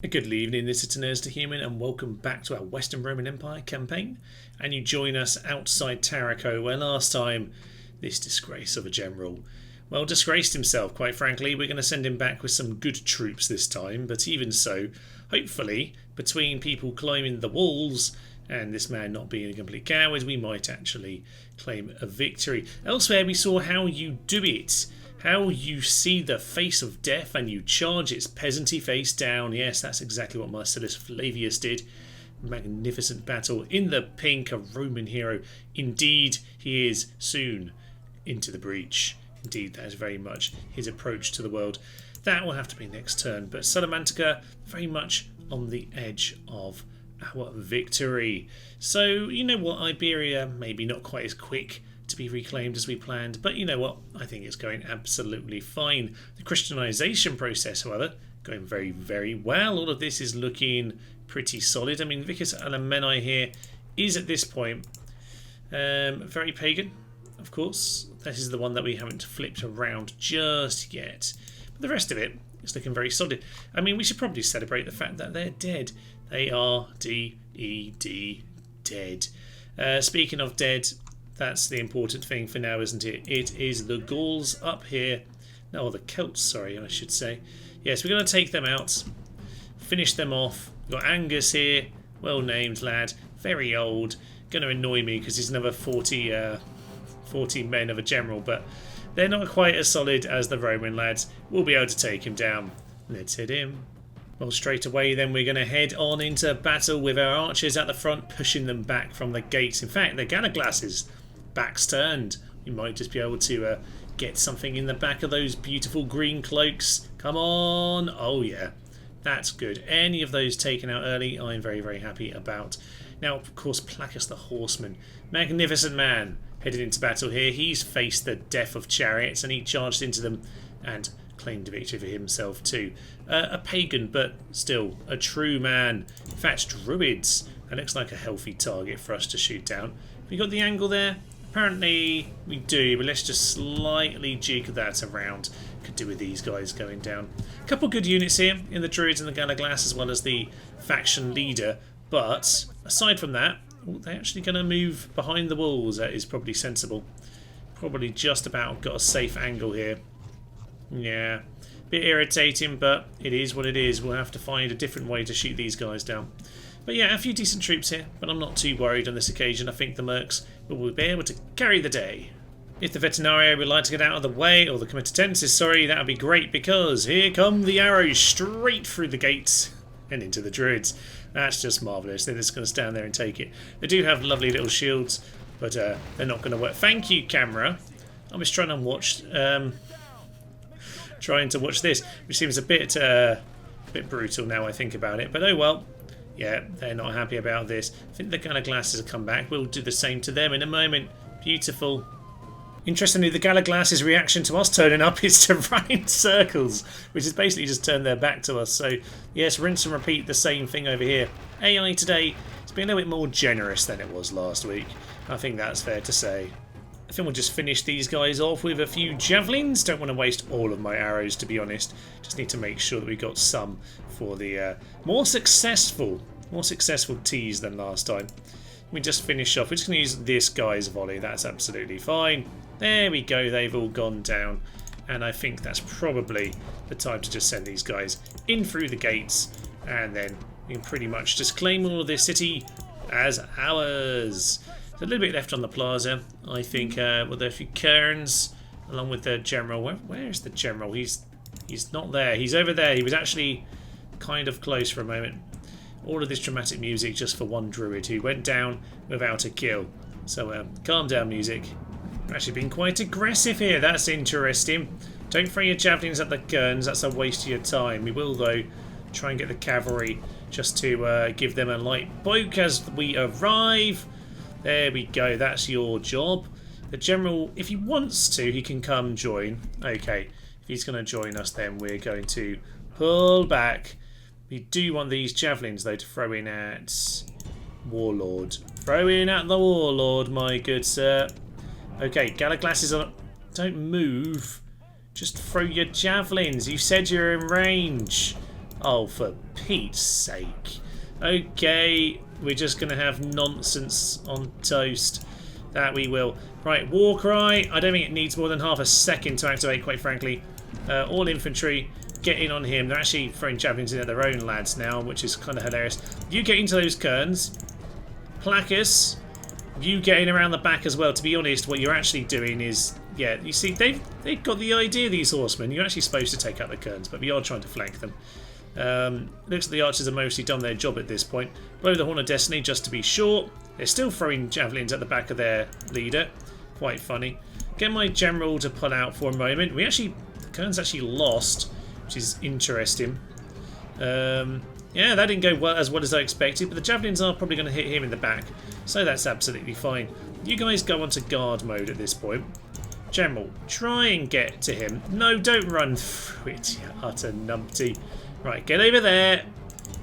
Good evening, this is Teners the Human, and welcome back to our Western Roman Empire campaign. And you join us outside Tarraco, where last time this disgrace of a general, well, disgraced himself, quite frankly. We're going to send him back with some good troops this time, but even so, hopefully, between people climbing the walls and this man not being a complete coward, we might actually claim a victory. Elsewhere, we saw how you do it. How you see the face of death and you charge its peasanty face down. Yes, that's exactly what Marcellus Flavius did. Magnificent battle in the pink, a Roman hero. Indeed, he is soon into the breach. Indeed, that is very much his approach to the world. That will have to be next turn. But Salamantica very much on the edge of our victory. So, you know what, Iberia, maybe not quite as quick to be reclaimed as we planned, but you know what, I think it's going absolutely fine. The Christianization process, however, going very, very well. All of this is looking pretty solid. I mean, Vicus Alemanni here is at this point very pagan, of course. This is the one that we haven't flipped around just yet, but the rest of it is looking very solid. I mean, we should probably celebrate the fact that they're dead. They are D-E-D, dead. Speaking of dead, that's the important thing for now, isn't it? It is the Gauls up here. No, the Celts, sorry, I should say. Yes, we're going to take them out. Finish them off. We've got Angus here. Well named lad. Very old. Going to annoy me because he's another 40 men of a general. But they're not quite as solid as the Roman lads. We'll be able to take him down. Let's hit him. Well, straight away then we're going to head on into battle with our archers at the front, pushing them back from the gates. In fact, the Gala glasses, backs turned. We might just be able to get something in the back of those beautiful green cloaks. Come on. Oh yeah, that's good. Any of those taken out early, I'm very, very happy about. Now, of course, Placus the Horseman, magnificent man, headed into battle here. He's faced the death of chariots and he charged into them and claimed victory for himself too. A pagan, but still a true man. In fact, druids. That looks like a healthy target for us to shoot down. We got the angle there. Apparently we do, but let's just slightly jig that around. Could do with these guys going down. A couple good units here in the Druids and the Galaglass, as well as the faction leader. But aside from that, they're actually going to move behind the walls. That is probably sensible. Probably just about got a safe angle here. Yeah, bit irritating, but it is what it is. We'll have to find a different way to shoot these guys down. But yeah, a few decent troops here, but I'm not too worried on this occasion. I think the Mercs will be able to carry the day. If the Veterinario would like to get out of the way, or the Comitatenses, sorry, that would be great, because here come the arrows straight through the gates and into the Druids. That's just marvellous. They're just going to stand there and take it. They do have lovely little shields, but they're not going to work. Thank you, camera. I was trying to watch this, which seems a bit brutal now I think about it, but oh well. Yeah, they're not happy about this. I think the Galaglasses have come back. We'll do the same to them in a moment. Beautiful. Interestingly, the Galaglasses' reaction to us turning up is to run in circles, which is basically just turn their back to us. So, yes, rinse and repeat the same thing over here. AI today has been a little bit more generous than it was last week. I think that's fair to say. I think we'll just finish these guys off with a few javelins. Don't want to waste all of my arrows, to be honest. Just need to make sure that we got some for the more successful tease than last time. We just finish off. We're just going to use this guy's volley. That's absolutely fine. There we go. They've all gone down. And I think that's probably the time to just send these guys in through the gates. And then we can pretty much just claim all of this city as ours. There's a little bit left on the plaza. I think well, there are a few cairns along with the general. Where's the general? He's not there. He's over there. He was actually kind of close for a moment. All of this dramatic music just for one druid who went down without a kill. So calm down, music. We're actually being quite aggressive here. That's interesting. Don't throw your javelins at the guns. That's a waste of your time. We will, though, try and get the cavalry just to give them a light poke as we arrive. There we go. That's your job. The general, if he wants to, he can come join. Okay. If he's going to join us, then we're going to pull back. We do want these javelins, though, to throw in at Warlord. Throw in at the Warlord, my good sir. Okay, Galaglasses on. Don't move. Just throw your javelins. You said you're in range. Oh, for Pete's sake. Okay, we're just going to have nonsense on toast. That we will. Right, war cry. I don't think it needs more than half a second to activate, quite frankly. All infantry, get in on him. They're actually throwing javelins in at their own lads now, which is kind of hilarious. You get into those kerns. Placus, you getting around the back as well. To be honest, what you're actually doing is, yeah, you see, they've got the idea, these horsemen. You're actually supposed to take out the kerns, but we are trying to flank them. Looks like the archers have mostly done their job at this point. Blow the Horn of Destiny just to be sure. They're still throwing javelins at the back of their leader. Quite funny. Get my general to pull out for a moment. The kerns actually lost, which is interesting. Yeah, that didn't go as well as I expected, but the javelins are probably going to hit him in the back, so that's absolutely fine. You guys go onto guard mode at this point. General, try and get to him. No, don't run through it, you utter numpty. Right, get over there.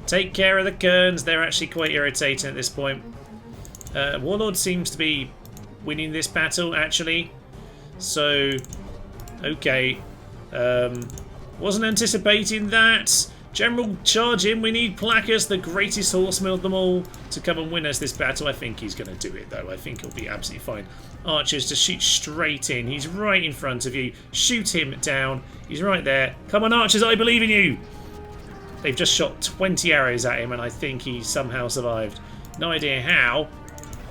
Take care of the kerns. They're actually quite irritating at this point. Warlord seems to be winning this battle, actually. So, okay. Wasn't anticipating that. General, charge in. We need Placus, the greatest horseman of them all, to come and win us this battle. I think he's going to do it, though. I think he'll be absolutely fine. Archers, to shoot straight in. He's right in front of you. Shoot him down. He's right there. Come on, archers, I believe in you. They've just shot 20 arrows at him, and I think he somehow survived. No idea how,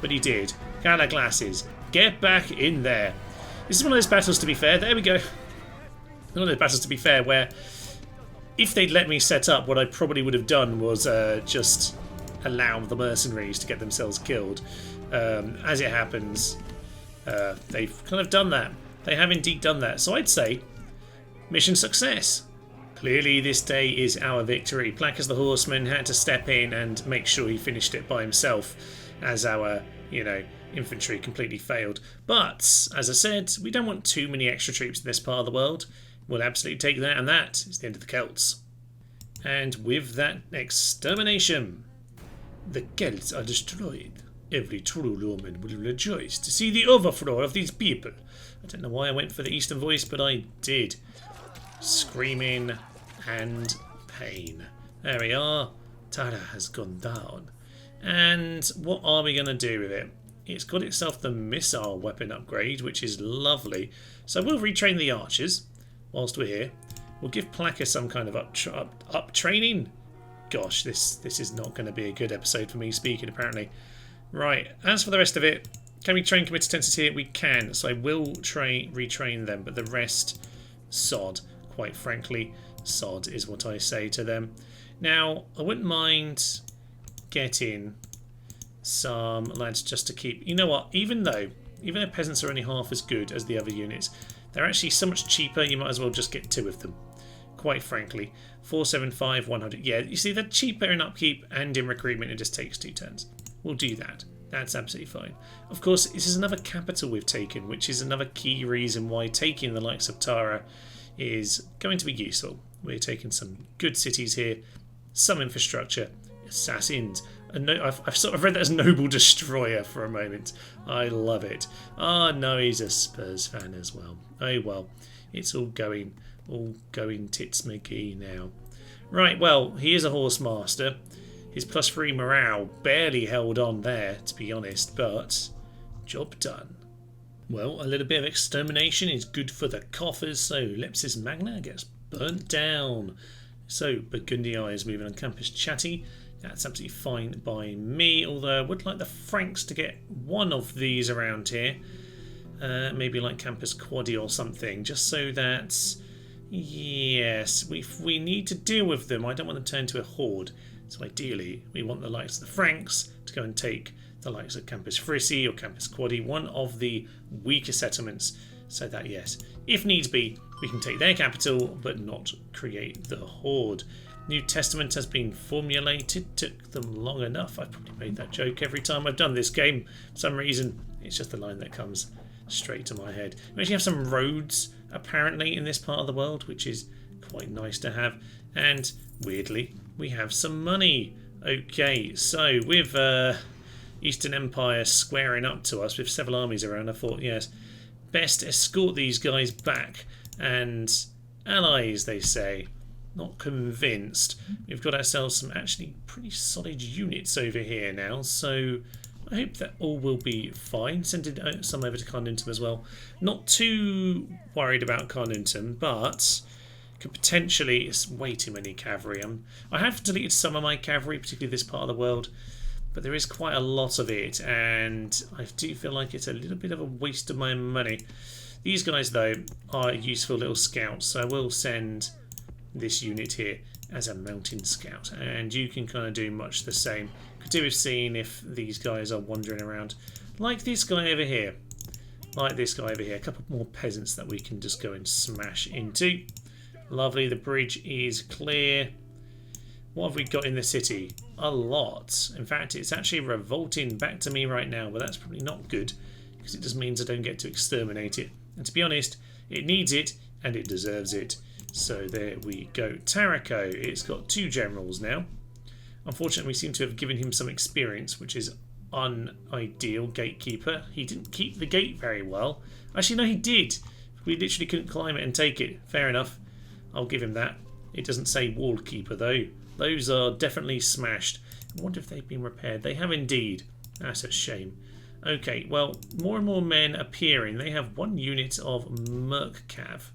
but he did. Gala glasses, get back in there. This is one of those battles, to be fair. There we go. One of those battles, to be fair, where if they'd let me set up, what I probably would have done was just allow the mercenaries to get themselves killed. As it happens, they've kind of done that. They have indeed done that. So I'd say mission success. Clearly this day is our victory. Placus the Horseman had to step in and make sure he finished it by himself, as our, infantry completely failed. But, as I said, we don't want too many extra troops in this part of the world. We'll absolutely take that, and that is the end of the Celts. And with that extermination, the Celts are destroyed. Every true Roman will rejoice to see the overthrow of these people. I don't know why I went for the Eastern voice, but I did. Screaming and pain. There we are. Tara has gone down. And what are we going to do with it? It's got itself the missile weapon upgrade, which is lovely. So we'll retrain the archers whilst we're here. We'll give Placus some kind of up training. Gosh, this is not going to be a good episode for me speaking, apparently. Right, as for the rest of it, can we train committences here? We can, so I will retrain them, but the rest, sod. Quite frankly, sod is what I say to them. Now, I wouldn't mind getting some lads just to keep... You know what? Even though peasants are only half as good as the other units, they're actually so much cheaper, you might as well just get 2 of them. Quite frankly. 475, 100. Yeah, you see, they're cheaper in upkeep and in recruitment. It just takes 2 turns. We'll do that. That's absolutely fine. Of course, this is another capital we've taken, which is another key reason why taking the likes of Tara is going to be useful. We're taking some good cities here, some infrastructure, assassins. I've sort of read that as Noble Destroyer for a moment. I love it. Ah, no, he's a Spurs fan as well. Oh well, it's all going tits McGee now. Right, well, he is a horse master. His +3 morale barely held on there, to be honest, but job done. Well, a little bit of extermination is good for the coffers, so Lepsis Magna gets burnt down. So, Burgundia is moving on Campus Chatty. That's absolutely fine by me, although I would like the Franks to get one of these around here. Maybe like Campus Quaddy or something, just so that, yes, we need to deal with them. I don't want them to turn into a horde. So ideally, we want the likes of the Franks to go and take the likes of Campus Frissi or Campus Quaddy, one of the weaker settlements, so that, yes, if needs be, we can take their capital, but not create the horde. New Testament has been formulated. Took them long enough. I've probably made that joke every time I've done this game. For some reason, it's just the line that comes straight to my head. We actually have some roads, apparently, in this part of the world, which is quite nice to have. And, weirdly, we have some money. Okay, so with Eastern Empire squaring up to us with several armies around, I thought, yes, best escort these guys back. And allies, they say. Not convinced. We've got ourselves some actually pretty solid units over here now, so I hope that all will be fine. Send some over to Carnuntum as well. Not too worried about Carnuntum, but could potentially... It's way too many cavalry. I have deleted some of my cavalry, particularly this part of the world, but there is quite a lot of it, and I do feel like it's a little bit of a waste of my money. These guys, though, are useful little scouts, so I will send this unit here as a mountain scout, and you can kind of do much the same. Could do with seeing if these guys are wandering around, like this guy over here, a couple more peasants that we can just go and smash into. Lovely, the bridge is clear. What have we got in the city? A lot. In fact, it's actually revolting back to me right now, but that's probably not good, because it just means I don't get to exterminate it, and to be honest, it needs it and it deserves it. So there we go. Tarraco, it's got 2 generals now. Unfortunately, we seem to have given him some experience, which is unideal. Gatekeeper. He didn't keep the gate very well. Actually, no, he did. We literally couldn't climb it and take it. Fair enough. I'll give him that. It doesn't say wall keeper, though. Those are definitely smashed. I wonder if they've been repaired. They have indeed. That's a shame. Okay, well, more and more men appearing. They have 1 unit of Merc Cav.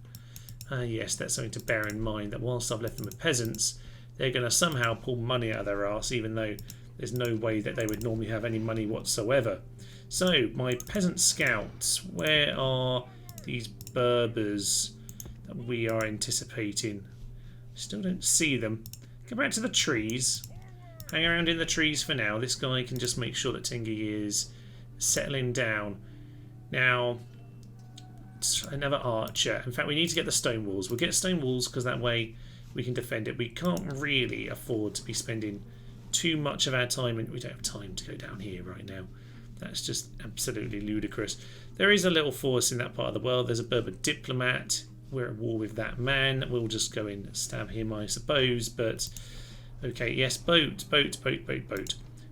Yes, that's something to bear in mind, that whilst I've left them with peasants, they're going to somehow pull money out of their arse, even though there's no way that they would normally have any money whatsoever. So, my peasant scouts, where are these Berbers that we are anticipating? Still don't see them. Go back to the trees. Hang around in the trees for now. This guy can just make sure that Tingy is settling down. Now, another archer. In fact, we need to get the stone walls. We'll get stone walls because that way we can defend it. We can't really afford to be spending too much of our time, and we don't have time to go down here right now. That's just absolutely ludicrous. There is a little force in that part of the world. There's a Berber diplomat. We're at war with that man. We'll just go and stab him, I suppose. But okay, yes, boat. We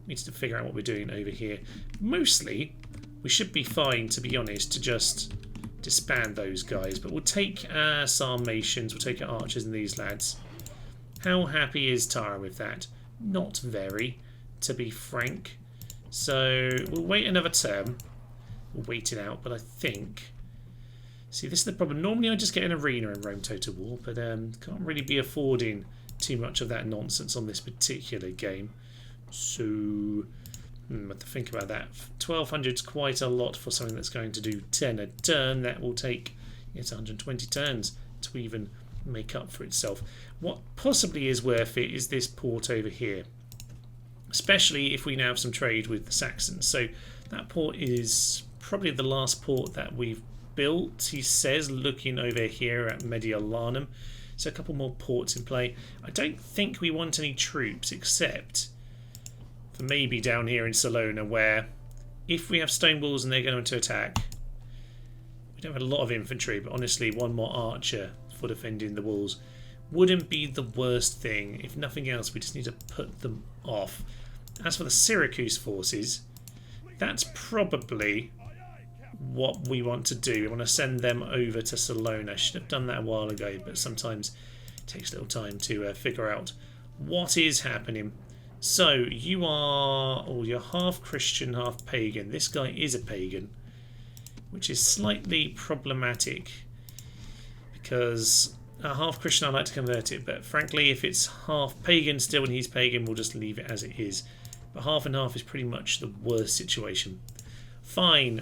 need to figure out what we're doing over here. Mostly, we should be fine, to be honest, to just disband those guys, but we'll take our Sarmatians, we'll take our archers and these lads. How happy is Tara with that? Not very, to be frank. So we'll wait another term. We'll wait it out, but I think... See, this is the problem. Normally I just get an arena in Rome Total War, but can't really be affording too much of that nonsense on this particular game. So... I have to think about that. 1200 is quite a lot for something that's going to do 10 a turn. That will take 120 turns to even make up for itself. What possibly is worth it is this port over here, especially if we now have some trade with the Saxons. So that port is probably the last port that we've built, he says, looking over here at Mediolanum. So a couple more ports in play. I don't think we want any troops except... for maybe down here in Salona, where if we have stone walls and they're going to attack, we don't have a lot of infantry, but honestly 1 more archer for defending the walls wouldn't be the worst thing. If nothing else, we just need to put them off. As for the Syracuse forces, that's probably what we want to do. We want to send them over to Salona. I should have done that a while ago, but sometimes it takes a little time to figure out what is happening. So, you are... oh, you're half Christian, half pagan. This guy is a pagan, which is slightly problematic, because half Christian, I'd like to convert it, but frankly, if it's half pagan still and he's pagan, we'll just leave it as it is. But half and half is pretty much the worst situation. Fine.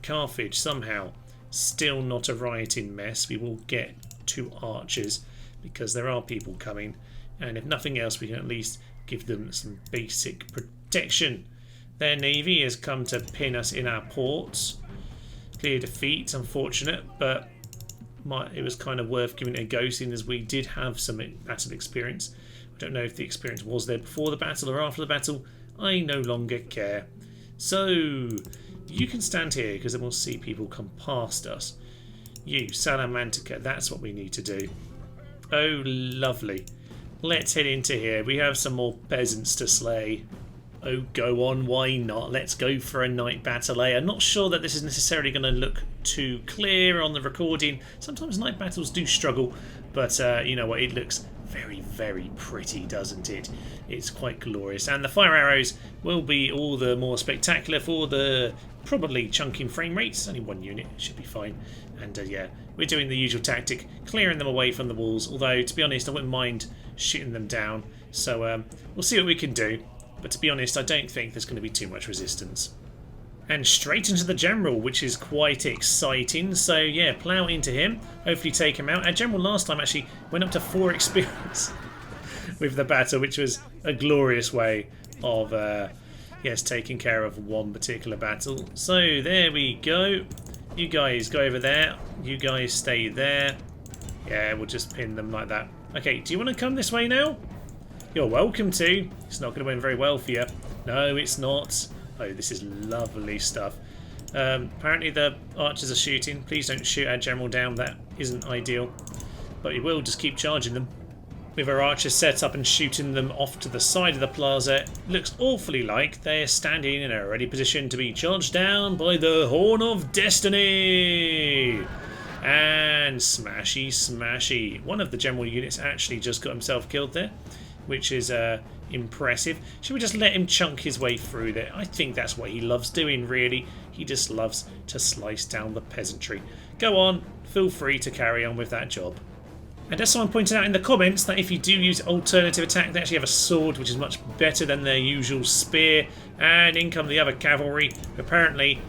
Carthage, somehow, still not a rioting mess. We will get 2 archers, because there are people coming. And if nothing else, we can at least give them some basic protection. Their navy has come to pin us in our ports. Clear defeat, unfortunate, but it was kind of worth giving it a go, seeing as we did have some battle experience. I don't know if the experience was there before the battle or after the battle. I no longer care. So, you can stand here, because then we'll see people come past us. You, Salamantica, that's what we need to do. Oh, lovely. Let's head into here. We have some more peasants to slay. Oh, go on, why not? Let's go for a night battle. I'm not sure that this is necessarily going to look too clear on the recording. Sometimes night battles do struggle, But you know what, it looks very, very pretty, doesn't it? It's quite glorious. And the fire arrows will be all the more spectacular for the probably chunking frame rates. Only one unit, should be fine. And yeah, we're doing the usual tactic, clearing them away from the walls. Although, to be honest, I wouldn't mind shooting them down. So we'll see what we can do. But to be honest, I don't think there's going to be too much resistance. And straight into the general, which is quite exciting. So yeah, plough into him, hopefully take him out. Our general last time actually went up to 4 experience with the battle, which was a glorious way of yes, taking care of one particular battle. So there we go. You guys go over there. You guys stay there. Yeah, we'll just pin them like that. Okay, do you want to come this way now? You're welcome to. It's not going to win very well for you. No, it's not. Oh, this is lovely stuff. Apparently the archers are shooting. Please don't shoot our general down. That isn't ideal. But we will just keep charging them. With our archers set up and shooting them off to the side of the plaza, it looks awfully like they are standing in a ready position to be charged down by the Horn of Destiny. And smashy, smashy. One of the general units actually just got himself killed there, which is impressive. Should we just let him chunk his way through there? I think that's what he loves doing, really. He just loves to slice down the peasantry. Go on, feel free to carry on with that job. And as someone pointed out in the comments, that if you do use alternative attack, they actually have a sword, which is much better than their usual spear. And in come the other cavalry, who apparently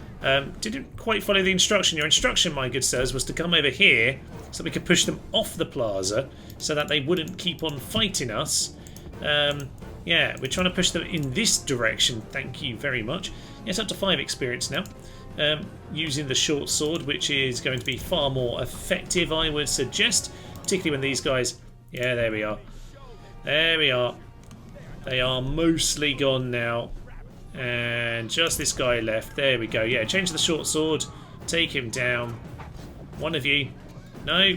didn't quite follow the instruction. Your instruction, my good sirs, was to come over here so we could push them off the plaza so that they wouldn't keep on fighting us. Yeah, we're trying to push them in this direction. Thank you very much. Yes, up to 5 experience now. Using the short sword, which is going to be far more effective, I would suggest. Particularly when these guys... Yeah, there we are. There we are. They are mostly gone now. And just this guy left. There we go. Yeah, change the short sword. Take him down. One of you. No.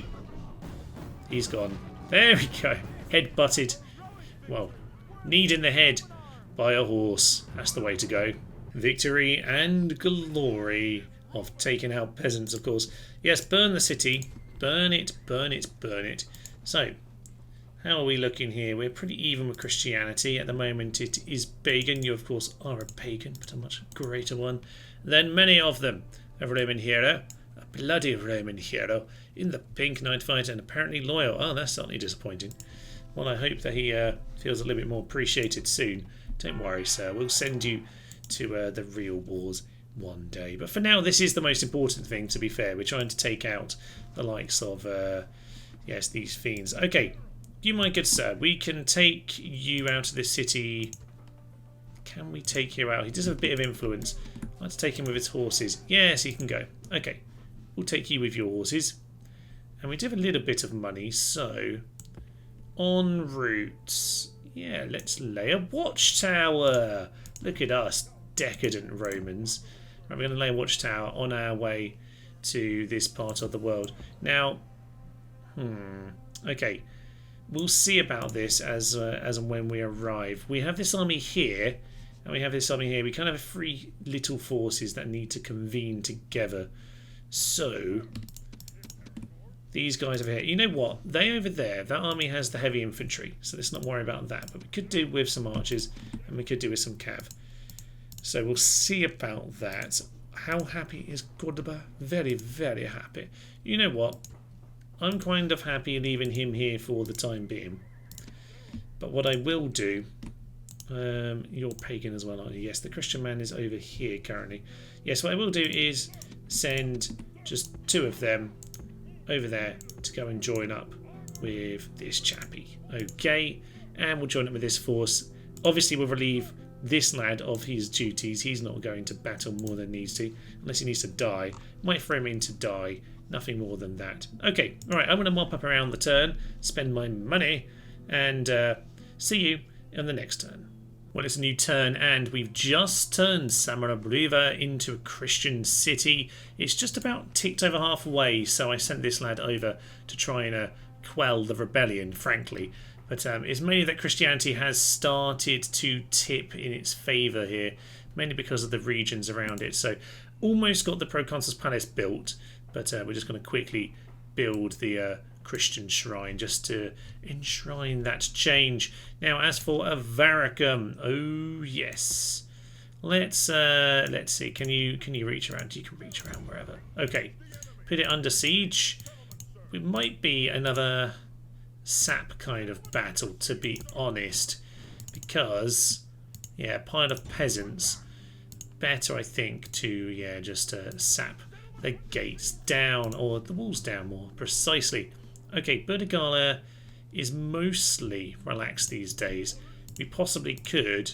He's gone. There we go. Head butted. Well, kneed in the head by a horse. That's the way to go. Victory and glory of taking out peasants, of course. Yes, burn the city. Burn it, burn it, burn it. So, how are we looking here? We're pretty even with Christianity. At the moment it is pagan. You, of course, are a pagan, but a much greater one than many of them. A Roman hero. A bloody Roman hero. In the pink knight fight and apparently loyal. Oh, that's certainly disappointing. Well, I hope that he feels a little bit more appreciated soon. Don't worry, sir. We'll send you to the real wars one day. But for now, this is the most important thing, to be fair. We're trying to take out the likes of, yes, these fiends. Okay, you, my good sir, we can take you out of this city. Can we take you out? He does have a bit of influence. Let's take him with his horses. Yes, he can go. Okay, we'll take you with your horses. And we do have a little bit of money, so... En route. Yeah, let's lay a watchtower. Look at us, decadent Romans. Right, we're going to lay a watchtower on our way to this part of the world. Now, okay, we'll see about this as and when we arrive. We have this army here, and we have this army here. We kind of have 3 little forces that need to convene together. So, these guys over here. You know what? They over there, that army has the heavy infantry, so let's not worry about that. But we could do with some archers, and we could do with some cav. So we'll see about that. How happy is Cordoba? Very, very happy. You know what? I'm kind of happy leaving him here for the time being. But what I will do... you're pagan as well, aren't you? Yes, the Christian man is over here currently. Yes, what I will do is send just 2 of them over there to go and join up with this chappie. Okay, and we'll join up with this force. Obviously, we'll relieve this lad of his duties. He's not going to battle more than needs to, unless he needs to die. Might throw him in to die. Nothing more than that. Okay, alright, I'm going to mop up around the turn, spend my money, and see you on the next turn. Well, it's a new turn, and we've just turned Samarabriva into a Christian city. It's just about ticked over halfway, so I sent this lad over to try and quell the rebellion, frankly. But it's mainly that Christianity has started to tip in its favour here, mainly because of the regions around it. So almost got the Proconsul's Palace built, but we're just going to quickly build the Christian shrine just to enshrine that change. Now, as for Avaricum, oh yes, let's see. Can you reach around? You can reach around wherever. Okay, put it under siege. It might be another sap kind of battle, to be honest, because yeah, pile of peasants. Better, I think, to just sap the gates down, or the walls down more precisely. Okay, Burdigala is mostly relaxed these days. We possibly could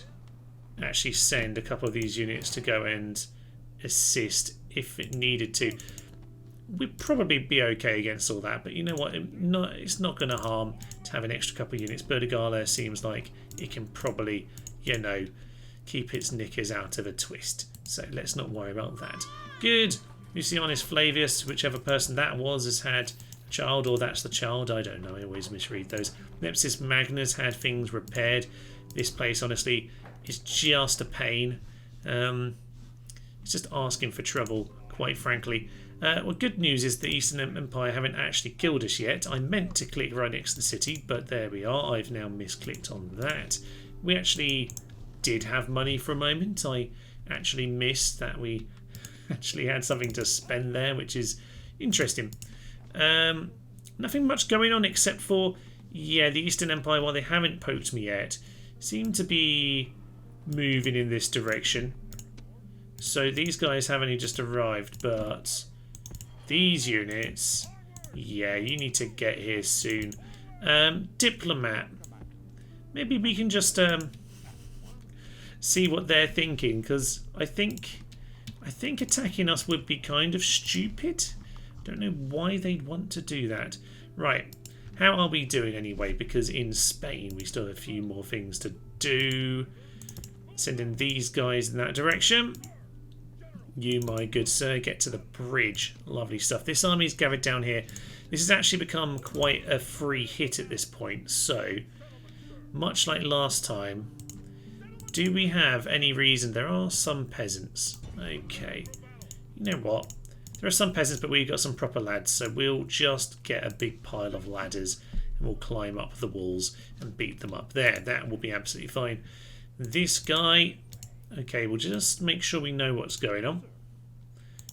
actually send a couple of these units to go and assist if it needed to. We'd probably be okay against all that, but you know what? It's not going to harm to have an extra couple of units. Burdigala seems like it can probably, keep its knickers out of a twist. So let's not worry about that. Good. Mucianus Flavius, whichever person that was, has had a child, or that's the child. I don't know. I always misread those. Nepsis Magnus had things repaired. This place, honestly, is just a pain. It's just asking for trouble, quite frankly. Well, good news is the Eastern Empire haven't actually killed us yet. I meant to click right next to the city, but there we are. I've now misclicked on that. We actually did have money for a moment. I actually missed that we actually had something to spend there, which is interesting. Nothing much going on except for, the Eastern Empire, while they haven't poked me yet, seem to be moving in this direction. So these guys have only just arrived, but these units, you need to get here soon. Diplomat. Maybe we can just see what they're thinking, because I think attacking us would be kind of stupid. Don't know why they'd want to do that. Right, how are we doing anyway? Because in Spain we still have a few more things to do. Sending these guys in that direction. You, my good sir, get to the bridge. Lovely stuff. This army's gathered down here. This has actually become quite a free hit at this point. So, much like last time, do we have any reason? There are some peasants. Okay. You know what? There are some peasants, but we've got some proper lads. So we'll just get a big pile of ladders and we'll climb up the walls and beat them up there. That will be absolutely fine. This guy... Okay, we'll just make sure we know what's going on.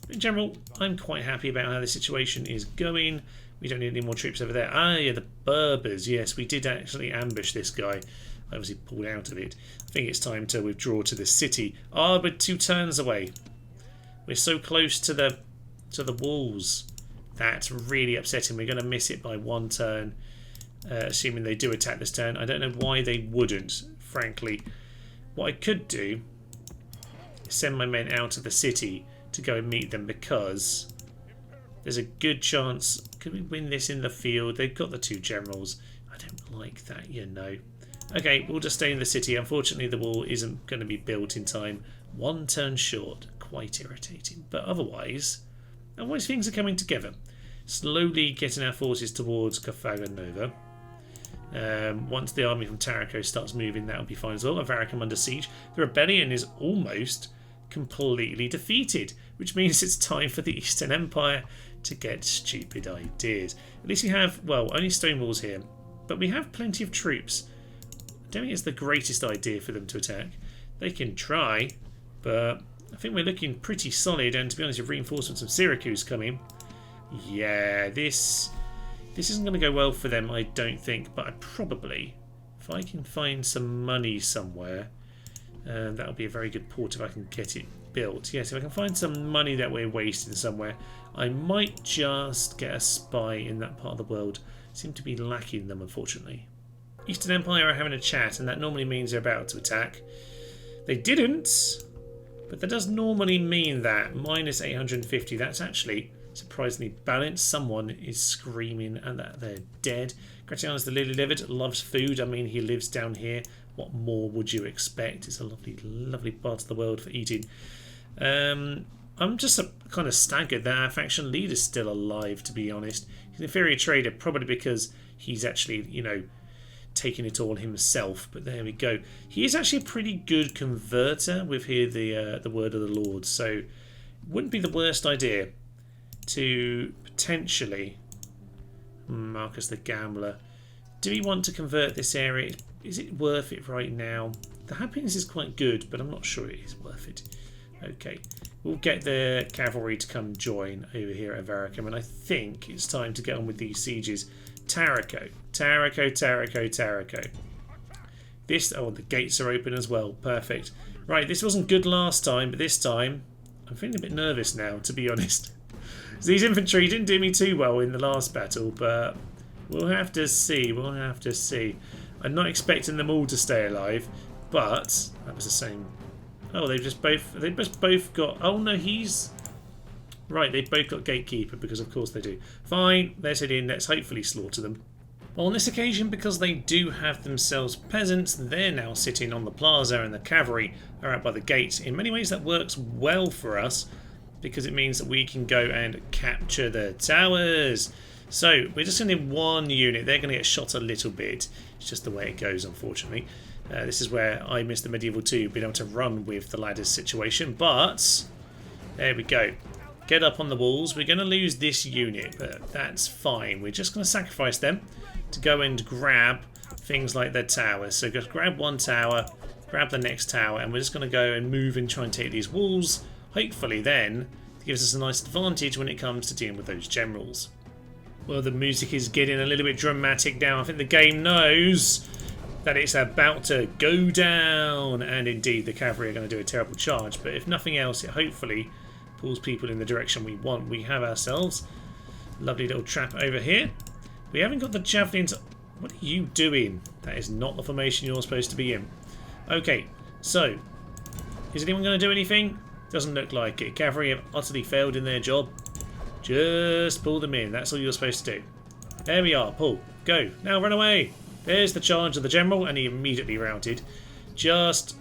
In general, I'm quite happy about how the situation is going. We don't need any more troops over there. Ah, yeah, the Berbers. Yes, we did actually ambush this guy. I obviously pulled out of it. I think it's time to withdraw to the city. Ah, but 2 turns away. We're so close to the walls. That's really upsetting. We're going to miss it by 1 turn, assuming they do attack this turn. I don't know why they wouldn't, frankly. What I could do... send my men out of the city to go and meet them, because there's a good chance. Could we win this in the field? They've got the 2 generals. I don't like that, Okay, we'll just stay in the city. Unfortunately, the wall isn't going to be built in time. 1 turn short. Quite irritating. But otherwise things are coming together. Slowly getting our forces towards Carthago Nova. Once the army from Tarraco starts moving, that'll be fine as well. Avaricum under siege. The rebellion is almost completely defeated, which means it's time for the Eastern Empire to get stupid ideas. At least we have, well, only stone walls here, but we have plenty of troops. I don't think it's the greatest idea for them to attack. They can try, but I think we're looking pretty solid, and to be honest, with reinforcements from Syracuse coming, yeah, this isn't going to go well for them, I don't think, but I probably, if I can find some money somewhere, that'll be a very good port if I can get it built. Yes, if I can find some money that we're wasting somewhere, I might just get a spy in that part of the world. Seem to be lacking them, unfortunately. Eastern Empire are having a chat, and that normally means they're about to attack. They didn't, but that does normally mean that. Minus 850, that's actually... surprisingly balanced. Someone is screaming and that they're dead. Gratianus the Lily-Livered loves food. I mean, he lives down here. What more would you expect? It's a lovely, lovely part of the world for eating. I'm just kind of staggered that our faction leader's still alive, to be honest. He's an inferior trader, probably because he's actually, taking it all himself. But there we go. He is actually a pretty good converter with here the word of the Lord. So it wouldn't be the worst idea to potentially Marcus the Gambler. Do we want to convert this area? Is it worth it right now? The happiness is quite good, but I'm not sure it is worth it. Okay, we'll get the cavalry to come join over here at Avaricum, and I think it's time to get on with these sieges. Tarraco, Tarraco, Tarraco, Tarraco. This, oh, the gates are open as well. Perfect. Right, this wasn't good last time, but this time I'm feeling a bit nervous now, to be honest. These infantry didn't do me too well in the last battle, but we'll have to see. We'll have to see. I'm not expecting them all to stay alive, but that was the same. Oh, they've just both got. Oh no, he's right. They've both got gatekeeper because of course they do. Fine, let's head in. Let's hopefully slaughter them. Well, on this occasion, because they do have themselves peasants, they're now sitting on the plaza and the cavalry are out by the gates. In many ways, that works well for us because it means that we can go and capture the towers. So we're just going to need one unit. They're going to get shot a little bit. It's just the way it goes, unfortunately. This is where I missed the medieval 2, being able to run with the ladders situation. But there we go. Get up on the walls. We're going to lose this unit, but that's fine. We're just going to sacrifice them to go and grab things like their towers. So just grab one tower, grab the next tower, and we're just going to go and move and try and take these walls. Hopefully then it gives us a nice advantage when it comes to dealing with those generals. Well, the music is getting a little bit dramatic now. I think the game knows that it's about to go down, and indeed the cavalry are going to do a terrible charge, but if nothing else it hopefully pulls people in the direction we want. We have ourselves a lovely little trap over here. We haven't got the javelins. What are you doing? That is not the formation you're supposed to be in. Okay, so is anyone going to do anything? Doesn't look like it. Cavalry have utterly failed in their job. Just pull them in. That's all you're supposed to do. There we are. Pull. Go. Now run away. There's the charge of the general, and he immediately routed. Just...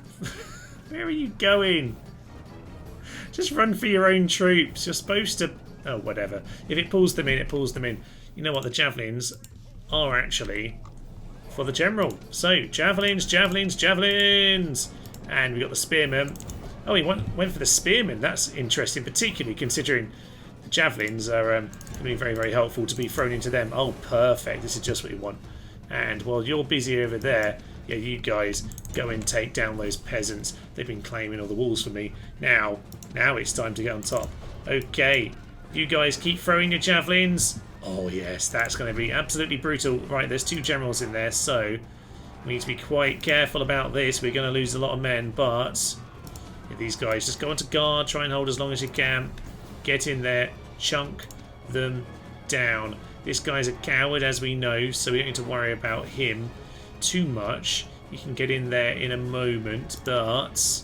Where are you going? Just run for your own troops. You're supposed to... Oh, whatever. If it pulls them in, it pulls them in. You know what? The javelins are actually for the general. So, javelins, javelins, javelins! And we got the spearmen. Oh, he went for the spearmen. That's interesting, particularly considering the javelins are going to be very, very helpful to be thrown into them. Oh, perfect. This is just what you want. And while you're busy over there, yeah, you guys go and take down those peasants. They've been claiming all the walls for me. Now it's time to get on top. Okay, you guys keep throwing your javelins. Oh, yes, that's going to be absolutely brutal. Right, there's two generals in there, so we need to be quite careful about this. We're going to lose a lot of men, but yeah, these guys just go onto guard, try and hold as long as you can. Get in there, chunk them down. This guy's a coward, as we know, so we don't need to worry about him too much. You can get in there in a moment, but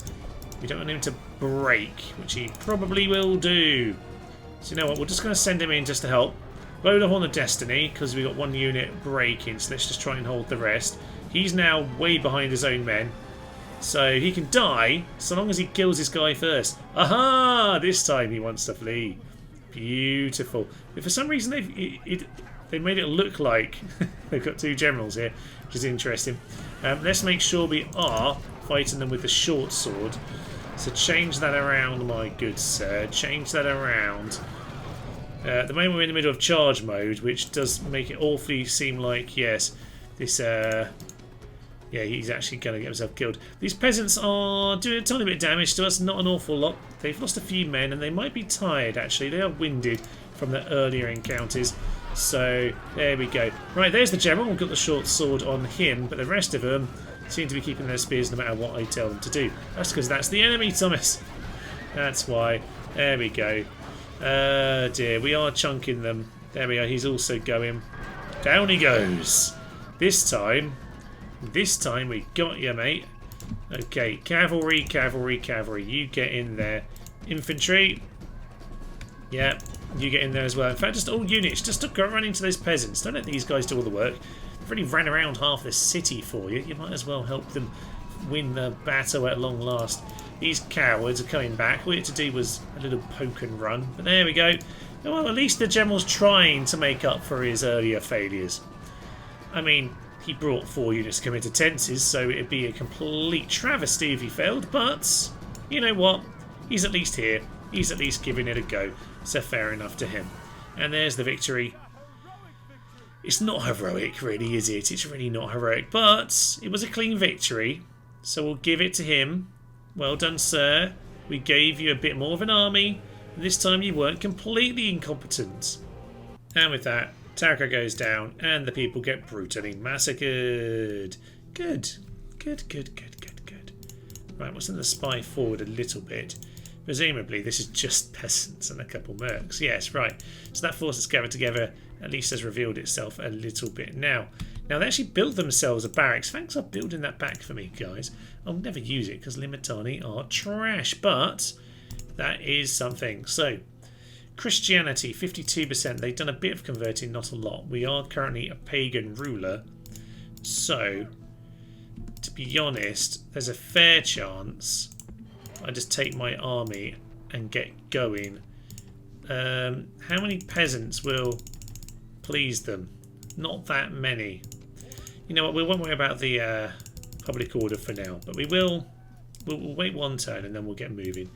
we don't want him to break, which he probably will do. So you know what, we're just going to send him in just to help. Blow the Horn of Destiny, because we've got one unit breaking, so let's just try and hold the rest. He's now way behind his own men, so he can die so long as he kills this guy first. Aha! This time he wants to flee. Beautiful. But for some reason they made it look like they've got two generals here, which is interesting. Let's make sure we are fighting them with the short sword. So change that around, my good sir. Change that around. At the moment we're in the middle of charge mode, which does make it awfully seem like, yes, this... yeah, he's actually going to get himself killed. These peasants are doing a tiny bit of damage to us, not an awful lot. They've lost a few men, and they might be tired, actually. They are winded from the earlier encounters. So, there we go. Right, there's the general. We've got the short sword on him, but the rest of them seem to be keeping their spears no matter what I tell them to do. That's because that's the enemy, Thomas. That's why. There we go. Dear, we are chunking them. There we are. He's also going. Down he goes. This time we got you, mate. Okay, cavalry, cavalry, cavalry. You get in there. Infantry. Yeah, you get in there as well. In fact, just all units. Just go run into those peasants. Don't let these guys do all the work. They've already ran around half the city for you. You might as well help them win the battle at long last. These cowards are coming back. All we had to do was a little poke and run. But there we go. Well, at least the general's trying to make up for his earlier failures. I mean, he brought 4 units to come into tenses, so it'd be a complete travesty if he failed, but you know what? He's at least here. He's at least giving it a go, so fair enough to him. And there's the victory. It's not heroic, really, is it? It's really not heroic. But it was a clean victory, so we'll give it to him. Well done, sir. We gave you a bit more of an army. This time you weren't completely incompetent. And with that, Tarraco goes down and the people get brutally massacred. Good. Good, good, good, good, good. Right, we'll send the spy forward a little bit. Presumably this is just peasants and a couple mercs. Yes, right. So that force that's gathered together at least has revealed itself a little bit. Now they actually built themselves a barracks. Thanks for building that back for me, guys. I'll never use it because Limitani are trash, but that is something. So, Christianity, 52%. They've done a bit of converting, not a lot. We are currently a pagan ruler. So, to be honest, there's a fair chance I just take my army and get going. How many peasants will please them? Not that many. You know what, we won't worry about the public order for now, but we'll wait one turn and then we'll get moving.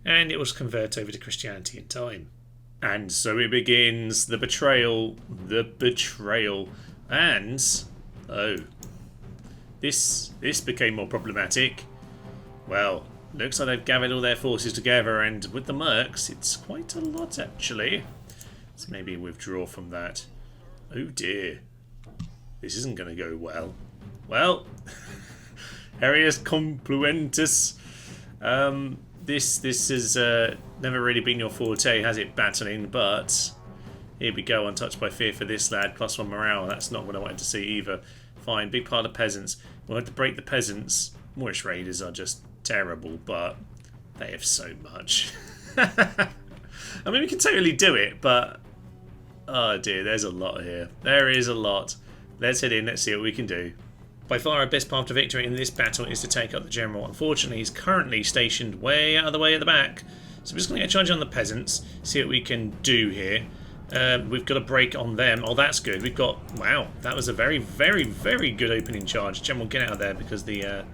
And it will convert over to Christianity in time. And so it begins. The betrayal. The betrayal. And oh, this became more problematic. Well, looks like they've gathered all their forces together, and with the mercs, it's quite a lot actually. So maybe withdraw from that. Oh dear. This isn't going to go well. Well, Arius Compluentus. This has never really been your forte, has it, battling? But here we go, untouched by fear for this lad. +1 morale. That's not what I wanted to see either. Fine, big pile of peasants. We'll have to break the peasants. Moorish raiders are just terrible, but they have so much. I mean, we can totally do it, but oh dear, there's a lot here. There is a lot. Let's head in, let's see what we can do. By far our best path to victory in this battle is to take out the general. Unfortunately, he's currently stationed way out of the way at the back. So we're just going to get a charge on the peasants, see what we can do here. We've got a break on them. Oh, that's good. We've got... Wow, that was a very, very, very good opening charge. General, get out of there because the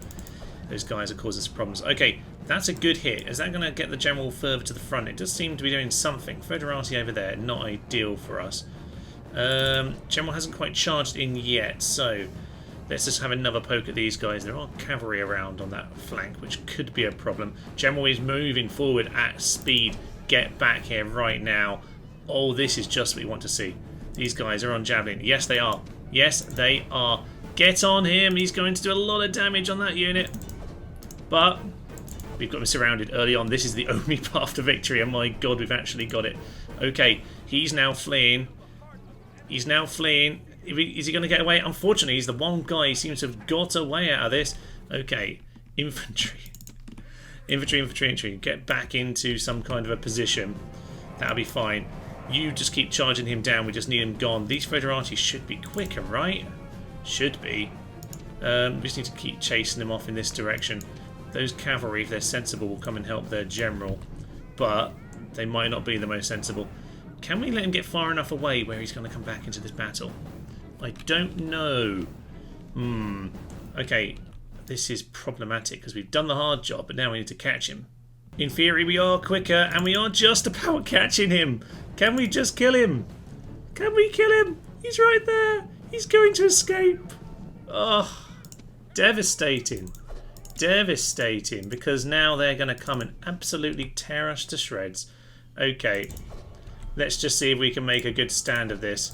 those guys are causing us problems. Okay, that's a good hit. Is that going to get the general further to the front? It does seem to be doing something. Federati over there, not ideal for us. General hasn't quite charged in yet, so let's just have another poke at these guys. There are cavalry around on that flank, which could be a problem. General is moving forward at speed. Get back here right now. Oh, this is just what we want to see. These guys are on javelin. Yes, they are. Yes, they are. Get on him. He's going to do a lot of damage on that unit. But we've got him surrounded early on. This is the only path to victory. And my God, we've actually got it. Okay, he's now fleeing. He's now fleeing. Is he going to get away? Unfortunately, he's the one guy who seems to have got away out of this. Okay, infantry. Infantry. Get back into some kind of a position. That'll be fine. You just keep charging him down. We just need him gone. These Federati should be quicker, right? Should be. We just need to keep chasing them off in this direction. Those cavalry, if they're sensible, will come and help their general. But they might not be the most sensible. Can we let him get far enough away where he's going to come back into this battle? I don't know. Okay, this is problematic because we've done the hard job, but now we need to catch him. In theory, we are quicker, and we are just about catching him. Can we just kill him? Can we kill him? He's right there. He's going to escape. Oh, devastating. Devastating, because now they're going to come and absolutely tear us to shreds. Okay, let's just see if we can make a good stand of this.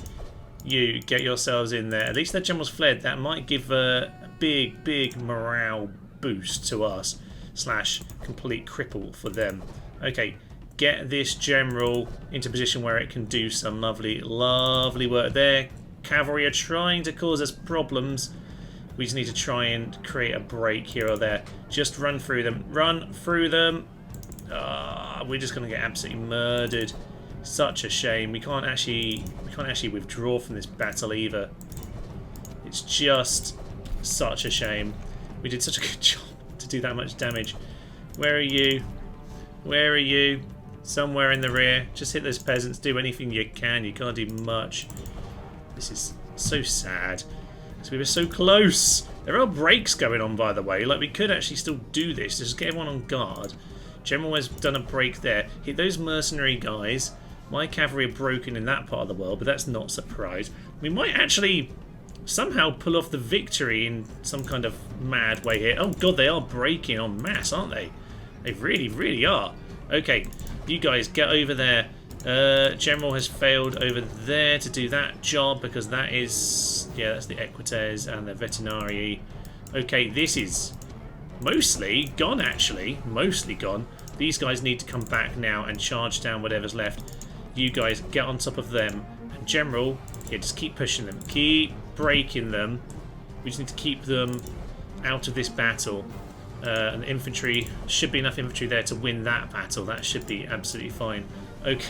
You get yourselves in there. At least the general's fled. That might give a big morale boost to us. / complete cripple for them. Okay, get this general into a position where it can do some lovely work. Their cavalry are trying to cause us problems. We just need to try and create a break here or there. Just run through them. Run through them. We're just going to get absolutely murdered. Such a shame. We can't actually withdraw from this battle either. It's just such a shame. We did such a good job to do that much damage. Where are you? Where are you? Somewhere in the rear. Just hit those peasants. Do anything you can. You can't do much. This is so sad. So we were so close. There are breaks going on, by the way. Like, we could actually still do this. Just get everyone on guard. General has done a break there. Hit those mercenary guys. My cavalry are broken in that part of the world, but that's not a surprise. We might actually somehow pull off the victory in some kind of mad way here. Oh god, they are breaking en masse, aren't they? They really, really are. Okay, you guys get over there. General has failed over there to do that job because that is... yeah, that's the Equites and the Veterinarii. Okay, this is mostly gone, actually. Mostly gone. These guys need to come back now and charge down whatever's left. You guys get on top of them. And General, yeah, just keep pushing them. Keep breaking them. We just need to keep them out of this battle. And the infantry, should be enough infantry there to win that battle. That should be absolutely fine. Okay.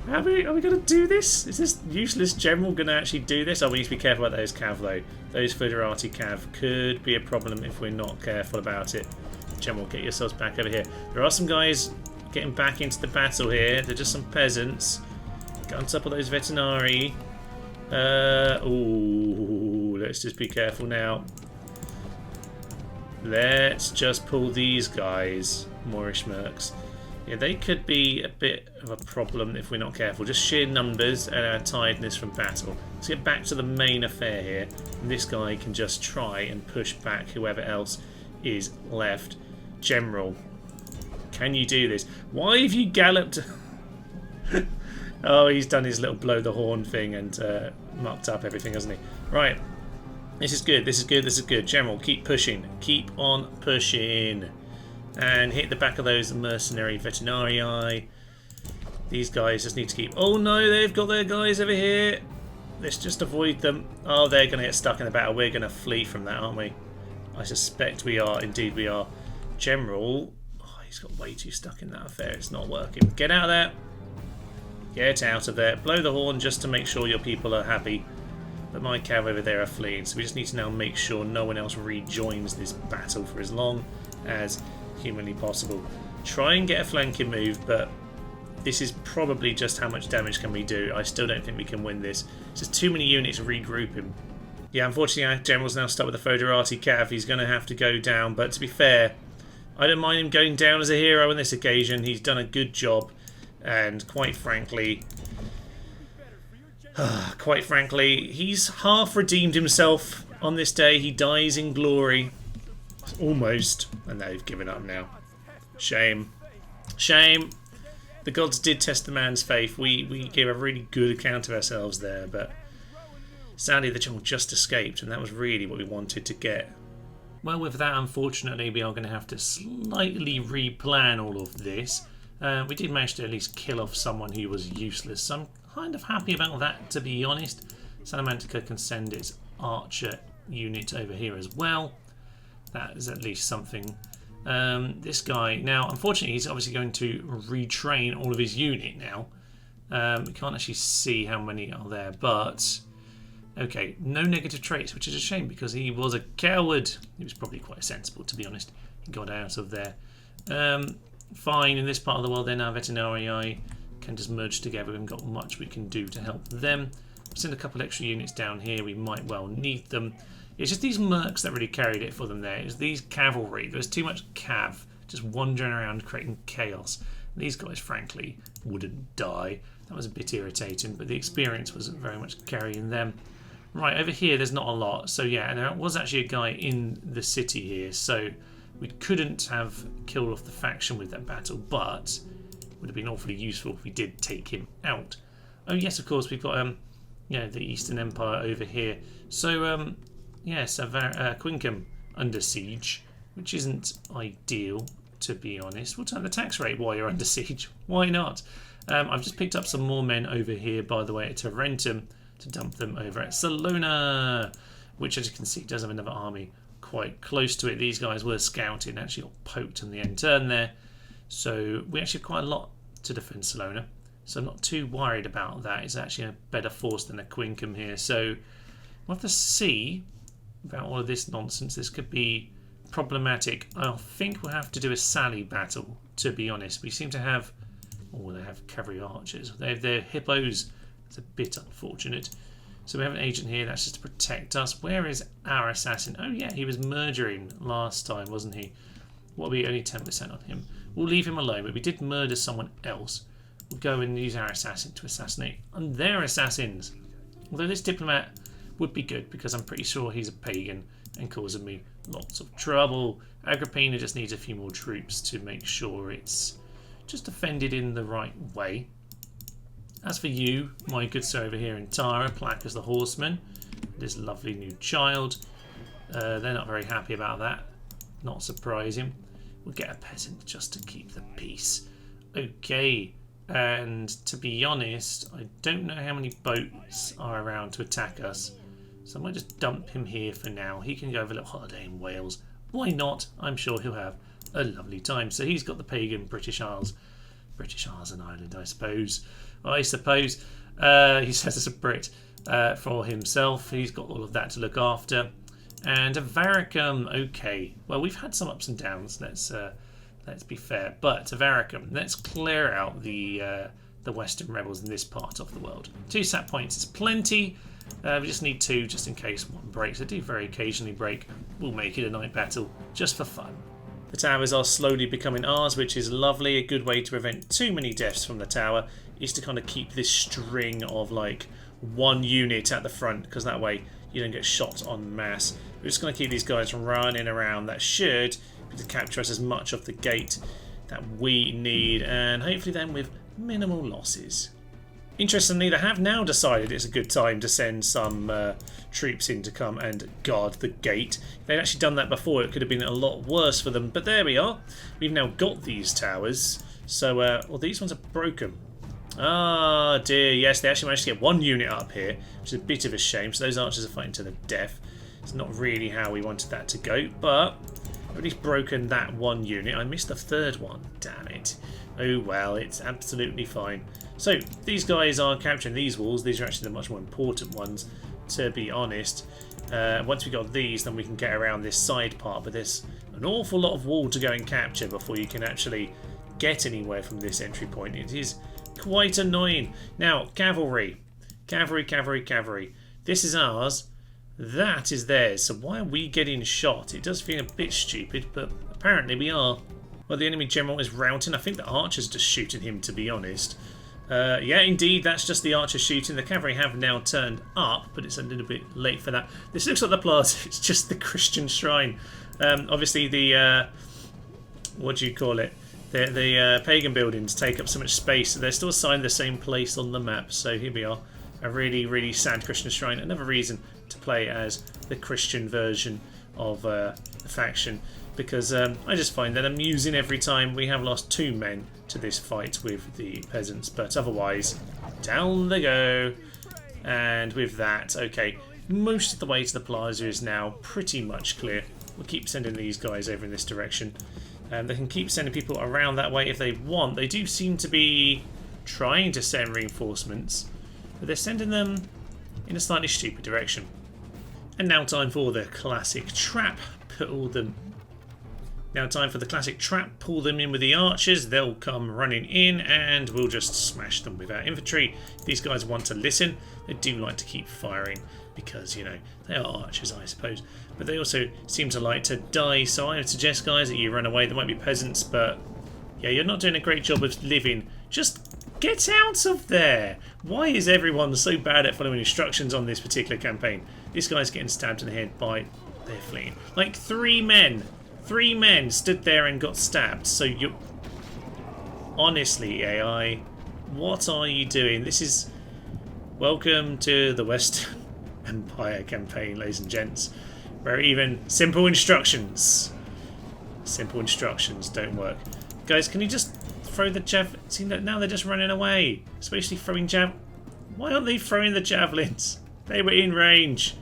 Are we going to do this? Is this useless general going to actually do this? Oh, we need to be careful about those cav, though. Those Foederati cav could be a problem if we're not careful about it. General, get yourselves back over here. There are some guys getting back into the battle here. They're just some peasants. Get on top of those Veterinarii. Ooh, let's just be careful now. Let's just pull these guys. Moorish mercs. Yeah, they could be a bit of a problem if we're not careful. Just sheer numbers and our tiredness from battle. Let's get back to the main affair here. And this guy can just try and push back whoever else is left. General, can you do this? Why have you galloped? Oh, he's done his little blow the horn thing and mucked up everything, hasn't he? Right. This is good, this is good, this is good. General, keep pushing. Keep on pushing. And hit the back of those mercenary Veterinarii. These guys just need to keep... oh no, they've got their guys over here. Let's just avoid them. Oh, they're going to get stuck in the battle. We're going to flee from that, aren't we? I suspect we are. Indeed we are. General... oh, he's got way too stuck in that affair. It's not working. Get out of there. Get out of there. Blow the horn just to make sure your people are happy. But my cav over there are fleeing. So we just need to now make sure no one else rejoins this battle for as long as humanly possible. Try and get a flanking move, but this is probably just how much damage can we do. I still don't think we can win this. It's just too many units regrouping. Yeah, unfortunately our general's now stuck with the Foederati cav. He's going to have to go down, but to be fair, I don't mind him going down as a hero on this occasion. He's done a good job, and quite frankly, he's half redeemed himself on this day. He dies in glory. Almost. And they've given up now. Shame. Shame. The gods did test the man's faith. We gave a really good account of ourselves there, but sadly the general just escaped, and that was really what we wanted to get. Well, with that, unfortunately, we are going to have to slightly replan all of this. We did manage to at least kill off someone who was useless, so I'm kind of happy about that, to be honest. Salamantica can send its archer unit over here as well. That is at least something. This guy, now, unfortunately, he's obviously going to retrain all of his unit now. We can't actually see how many are there, but... okay, no negative traits, which is a shame because he was a coward. He was probably quite sensible, to be honest. He got out of there. Fine, in this part of the world, then our Veterinarii can just merge together. We haven't got much we can do to help them. Send a couple extra units down here. We might well need them. It's just these mercs that really carried it for them there. It's these cavalry. There's too much cav just wandering around creating chaos. These guys, frankly, wouldn't die. That was a bit irritating, but the experience wasn't very much carrying them. Right, over here there's not a lot. So yeah, and there was actually a guy in the city here, so we couldn't have killed off the faction with that battle, but it would have been awfully useful if we did take him out. Oh yes, of course, we've got yeah, the Eastern Empire over here. So yes, Quincum under siege, which isn't ideal, to be honest. We'll turn the tax rate while you're under siege. Why not? I've just picked up some more men over here, by the way, at Tarentum, to dump them over at Salona, which, as you can see, does have another army quite close to it. These guys were scouting, actually got poked in the end turn there. So we actually have quite a lot to defend Salona. So I'm not too worried about that. It's actually a better force than a Quincum here. So we'll have to see about all of this nonsense. This could be problematic. I think we'll have to do a Sally battle, to be honest. We seem to have... oh, they have cavalry archers. They have their hippos. It's a bit unfortunate. So we have an agent here. That's just to protect us. Where is our assassin? Oh, yeah, he was murdering last time, wasn't he? What, are we only 10% on him? We'll leave him alone, but we did murder someone else. we'll go and use our assassin to assassinate on their assassins. Although this diplomat would be good because I'm pretty sure he's a pagan and causing me lots of trouble. Agrippina just needs a few more troops to make sure it's just defended in the right way. As for you, my good sir over here in Tara, Plaque as the horseman, this lovely new child, they're not very happy about that. Not surprising. We'll get a peasant just to keep the peace. Okay, and to be honest, I don't know how many boats are around to attack us, so I might just dump him here for now. He can go have a little holiday in Wales. Why not? I'm sure he'll have a lovely time. So he's got the pagan British Isles. British Isles and Ireland, I suppose. He says it's a Brit for himself. He's got all of that to look after. And Avaricum, okay. Well, we've had some ups and downs. Let's be fair. But Avaricum, let's clear out the Western rebels in this part of the world. 2 sat points is plenty. We just need 2 just in case one breaks. They do very occasionally break. We'll make it a night battle just for fun. The towers are slowly becoming ours, which is lovely. A good way to prevent too many deaths from the tower is to kind of keep this string of like 1 unit at the front, because that way you don't get shot en masse. We're just going to keep these guys running around. That should be to capture us as much of the gate that we need, and hopefully then with minimal losses. Interestingly, they have now decided it's a good time to send some troops in to come and guard the gate. If they'd actually done that before, it could have been a lot worse for them. But there we are. We've now got these towers. So, well, these ones are broken. Ah, dear. Yes, they actually managed to get 1 unit up here, which is a bit of a shame. So those archers are fighting to the death. It's not really how we wanted that to go, but I've at least broken that 1 unit. I missed the 3rd one. Damn it. Oh, well, it's absolutely fine. So, these guys are capturing these walls. These are actually the much more important ones, to be honest. Once we got these, then we can get around this side part. But there's an awful lot of wall to go and capture before you can actually get anywhere from this entry point. It is quite annoying. Now, cavalry. Cavalry. This is ours. That is theirs. So why are we getting shot? It does feel a bit stupid, but apparently we are. Well, the enemy general is routing. I think the archers are just shooting him, to be honest. Yeah, indeed, that's just the archer shooting. The cavalry have now turned up, but it's a little bit late for that. This looks like the plaza. It's just the Christian shrine. Obviously, the what do you call it? The pagan buildings take up so much space, so they're still assigned the same place on the map. So here we are, a really, really sad Christian shrine. Another reason to play as the Christian version of the faction, because I just find that amusing every time. We have lost 2 men to this fight with the peasants, but otherwise, down they go. And with that, okay, most of the way to the plaza is now pretty much clear. We'll keep sending these guys over in this direction. They can keep sending people around that way if they want. They do seem to be trying to send reinforcements, but they're sending them in a slightly stupid direction. And now time for the classic trap. Pull them in with the archers. They'll come running in and we'll just smash them with our infantry. These guys want to listen. They do like to keep firing because, you know, they are archers, I suppose. But they also seem to like to die. So I would suggest, guys, that you run away. There might be peasants, but yeah, you're not doing a great job of living. Just get out of there. Why is everyone so bad at following instructions on this particular campaign? This guy's getting stabbed in the head by... They're fleeing. Like 3 men. 3 men stood there and got stabbed. So you... Honestly, AI, what are you doing? This is... Welcome to the Western Empire campaign, ladies and gents, where even simple instructions don't work. Guys, can you just throw the jav... See, now they're just running away. Especially throwing Why aren't they throwing the javelins? They were in range.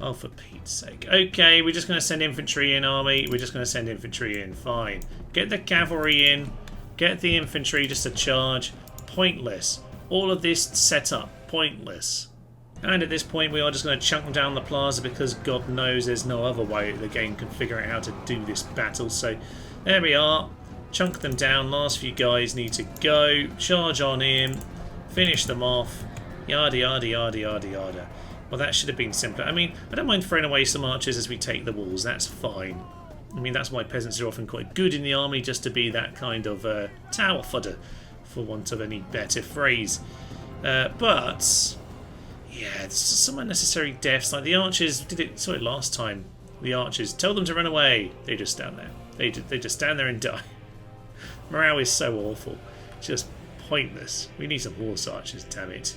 Oh, for Pete's sake. Okay, we're just going to send infantry in, army. We're just going to send infantry in. Fine. Get the cavalry in. Get the infantry just to charge. Pointless. All of this set up. Pointless. And at this point, we are just going to chunk down the plaza because God knows there's no other way the game can figure out how to do this battle. So there we are. Chunk them down. Last few guys need to go. Charge on in. Finish them off. Yada, yada, yada, yada, yada. Well, that should have been simpler. I mean, I don't mind throwing away some archers as we take the walls. That's fine. I mean, that's why peasants are often quite good in the army, just to be that kind of tower fodder. for want of any better phrase. But yeah, it's some unnecessary deaths. Like the archers did it. Saw it last time. The archers, tell them to run away. They just stand there. They just stand there and die. Morale is so awful. Just pointless. We need some horse archers, damn it.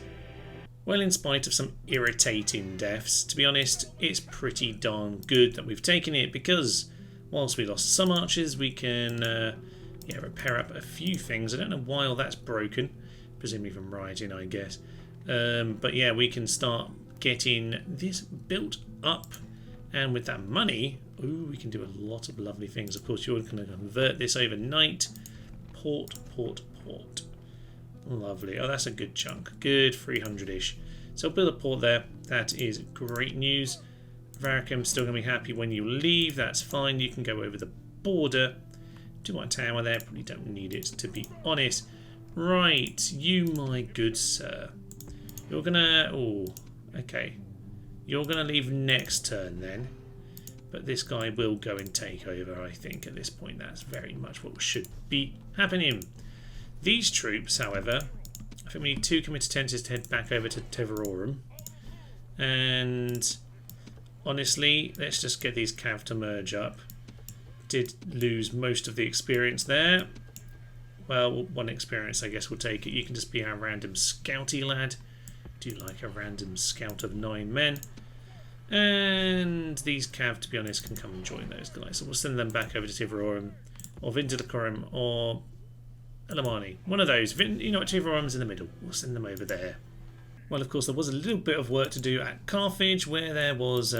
Well, in spite of some irritating deaths, to be honest, it's pretty darn good that we've taken it, because whilst we lost some archers, we can repair up a few things. I don't know why all that's broken, presumably from rioting, I guess. But yeah, we can start getting this built up, and with that money, ooh, we can do a lot of lovely things. Of course, you're going to convert this overnight. Port. Lovely. Oh, that's a good chunk. Good 300-ish. So build a port there. That is great news. Varicum's still going to be happy when you leave. That's fine. You can go over the border. Do my tower there. Probably don't need it, to be honest. Right. You, my good sir. You're going to... Oh, okay. You're going to leave next turn then. But this guy will go and take over, I think, at this point. That's very much what should be happening. These troops, however, I think we need 2 committed tenses to head back over to Teverorum. And honestly, let's just get these cav to merge up. Did lose most of the experience there. Well, 1 experience, I guess we'll take it. You can just be our random scouty lad. Do like a random scout of 9 men. And these cav, to be honest, can come and join those guys. So we'll send them back over to Tiverorum, or Vindelicorum, or Elamani. One of those. You know what, Tiverorum's in the middle. We'll send them over there. Well, of course, there was a little bit of work to do at Carthage, where there was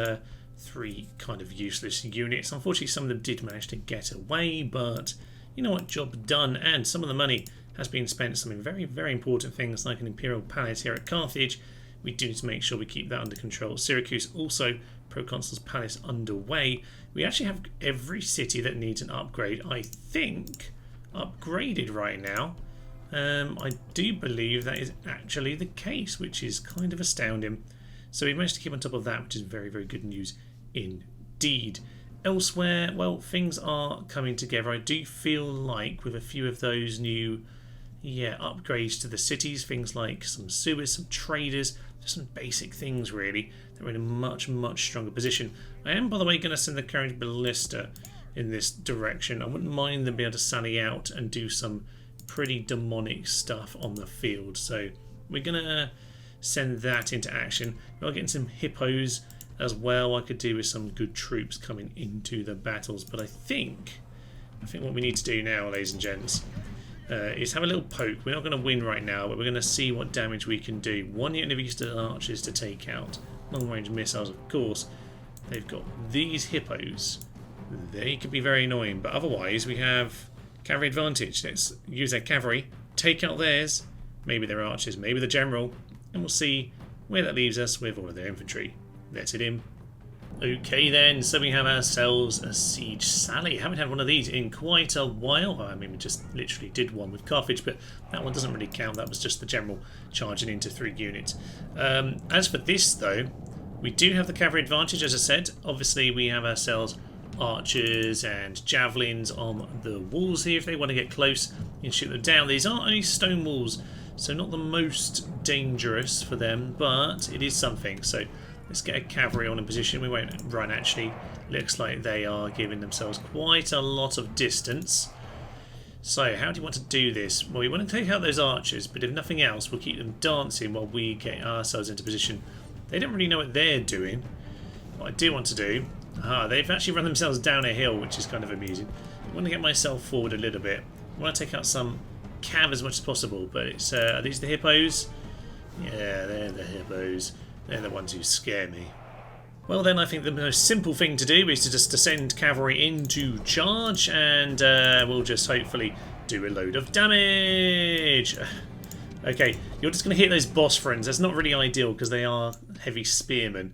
3 kind of useless units. Unfortunately, some of them did manage to get away, but you know what, job done. And some of the money has been spent on some very, very important things, like an Imperial Palace here at Carthage. We do need to make sure we keep that under control. Syracuse also, Proconsul's Palace underway. We actually have every city that needs an upgrade, I think, upgraded right now. I do believe that is actually the case, which is kind of astounding. So we managed to keep on top of that, which is very, very good news indeed. Elsewhere, well, things are coming together. I do feel like with a few of those new upgrades to the cities, things like some sewers, some traders, just some basic things really, that we're in a much, much stronger position. I am, by the way, going to send the current ballista in this direction. I wouldn't mind them being able to sally out and do some pretty demonic stuff on the field. So we're going to send that into action. We're getting some hippos as well. I could do with some good troops coming into the battles. But I think what we need to do now, ladies and gents, is have a little poke. We're not going to win right now, but we're going to see what damage we can do. 1 unit of Eastern archers to take out. Long-range missiles, of course. They've got these hippos. They could be very annoying, but otherwise we have cavalry advantage. Let's use their cavalry, take out theirs, maybe their archers, maybe the general, and we'll see where that leaves us with all of their infantry. Let it in. Okay then, so we have ourselves a siege sally. Haven't had one of these in quite a while. I mean, we just literally did one with Carthage, but that one doesn't really count. That was just the general charging into 3 units. As for this though, we do have the cavalry advantage, as I said. Obviously we have ourselves archers and javelins on the walls here. If they want to get close, you can shoot them down. These aren't only stone walls, so not the most dangerous for them, but it is something. So let's get a cavalry on in position. We won't run actually. Looks like they are giving themselves quite a lot of distance. So how do you want to do this? Well, we want to take out those archers, but if nothing else, we'll keep them dancing while we get ourselves into position. They don't really know what they're doing. What I do want to do... they've actually run themselves down a hill, which is kind of amusing. I want to get myself forward a little bit. I want to take out some cav as much as possible, but it's are these the hippos? Yeah, they're the hippos. They're the ones who scare me. Well then, I think the most simple thing to do is to just send cavalry into charge, and we'll just hopefully do a load of damage. Okay, you're just going to hit those boss friends. That's not really ideal because they are heavy spearmen,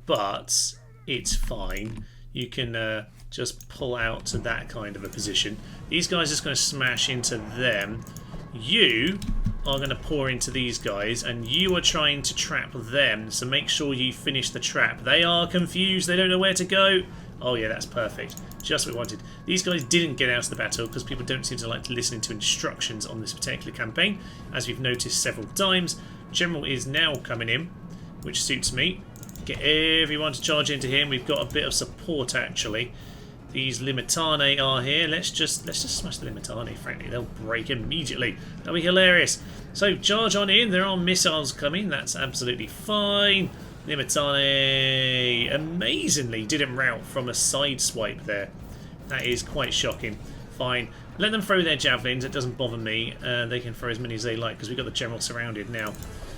but it's fine. You can just pull out to that kind of a position. These guys are just going to smash into them. You are going to pour into these guys, and you are trying to trap them, so make sure you finish the trap. They are confused. They don't know where to go. Oh yeah, that's perfect. Just what we wanted. These guys didn't get out of the battle because people don't seem to like to listen to instructions on this particular campaign, as we've noticed several times. General is now coming in, which suits me. Get everyone to charge into him. We've got a bit of support actually. These Limitane are here. Let's just smash the Limitane, frankly. They'll break immediately. That'll be hilarious. So charge on in. There are missiles coming. That's absolutely fine. Limitane amazingly didn't rout from a side swipe there. That is quite shocking. Fine. Let them throw their javelins. It doesn't bother me. They can throw as many as they like because we've got the general surrounded now.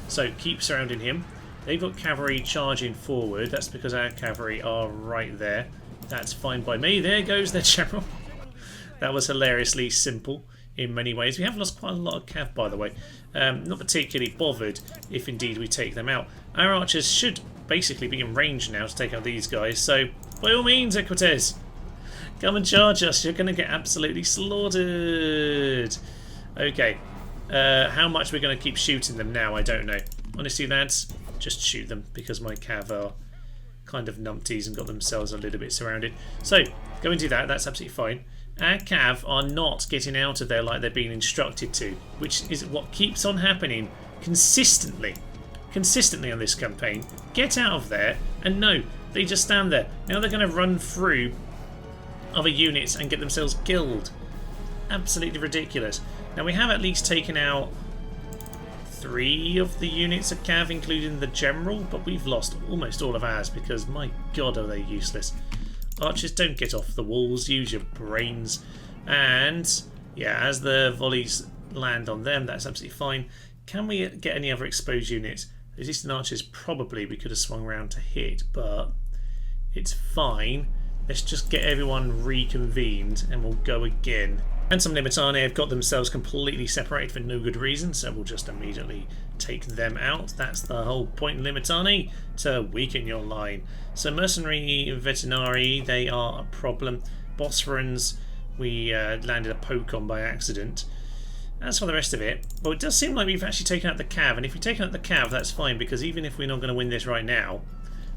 So keep surrounding him. They've got cavalry charging forward. That's because our cavalry are right there. That's fine by me. There goes their general. That was hilariously simple in many ways. We have lost quite a lot of cav, by the way. Not particularly bothered if indeed we take them out. Our archers should basically be in range now to take out these guys. So, by all means, Equites, come and charge us. You're going to get absolutely slaughtered. Okay. How much we're going to keep shooting them now, I don't know. Honestly, lads, just shoot them because my cav are kind of numpties and got themselves a little bit surrounded. So, go and do that. That's absolutely fine. Our cav are not getting out of there like they're being instructed to, which is what keeps on happening consistently on this campaign. Get out of there, and no, they just stand there. Now they're going to run through other units and get themselves killed. Absolutely ridiculous. Now we have at least taken out 3 of the units of cav, including the general, but we've lost almost all of ours because, my god, are they useless. Archers, don't get off the walls, use your brains. And, yeah, as the volleys land on them, that's absolutely fine. Can we get any other exposed units? Resistant archers, probably we could have swung around to hit, but it's fine. Let's just get everyone reconvened and we'll go again. And some Limitane have got themselves completely separated for no good reason, so we'll just immediately take them out. That's the whole point in Limitane, to weaken your line. So Mercenary Veterinari, they are a problem. Bosphorans, we landed a poke on by accident. As for the rest of it, well, it does seem like we've actually taken out the cav, and if we've taken out the cav, that's fine, because even if we're not going to win this right now,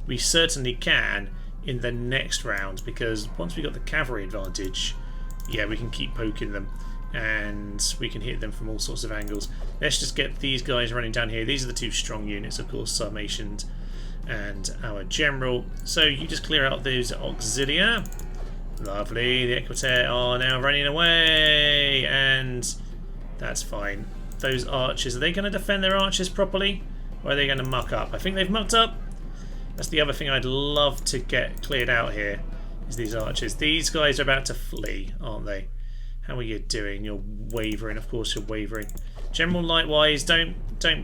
we certainly can in the next round, because once we got the cavalry advantage, yeah, we can keep poking them and we can hit them from all sorts of angles. Let's just get these guys running down here. These are the 2 strong units, of course, Sarmatians and our general. So you just clear out those auxilia. Lovely. The Equitaire are now running away, and that's fine. Those archers, are they going to defend their archers properly, or are they going to muck up? I think they've mucked up. That's the other thing I'd love to get cleared out here. These archers. These guys are about to flee, aren't they? How are you doing? You're wavering. Of course you're wavering. General, likewise, don't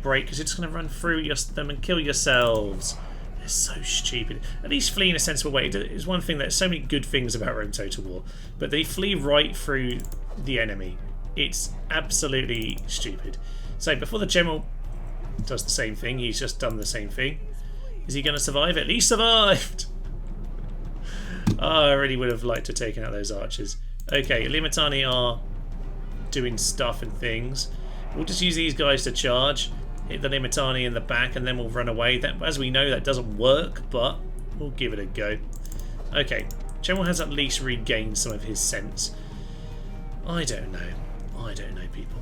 break, because you're just going to run through them and kill yourselves. They're so stupid. At least flee in a sensible way. It's one thing. There's so many good things about Rome Total War, but they flee right through the enemy. It's absolutely stupid. So before the general does the same thing, he's just done the same thing. Is he going to survive? At least survived! Oh, I really would have liked to have taken out those archers. Okay, Limitani are doing stuff and things. We'll just use these guys to charge, hit the Limitani in the back, and then we'll run away. That, as we know, that doesn't work, but we'll give it a go. Okay, General has at least regained some of his sense. I don't know. I don't know, people.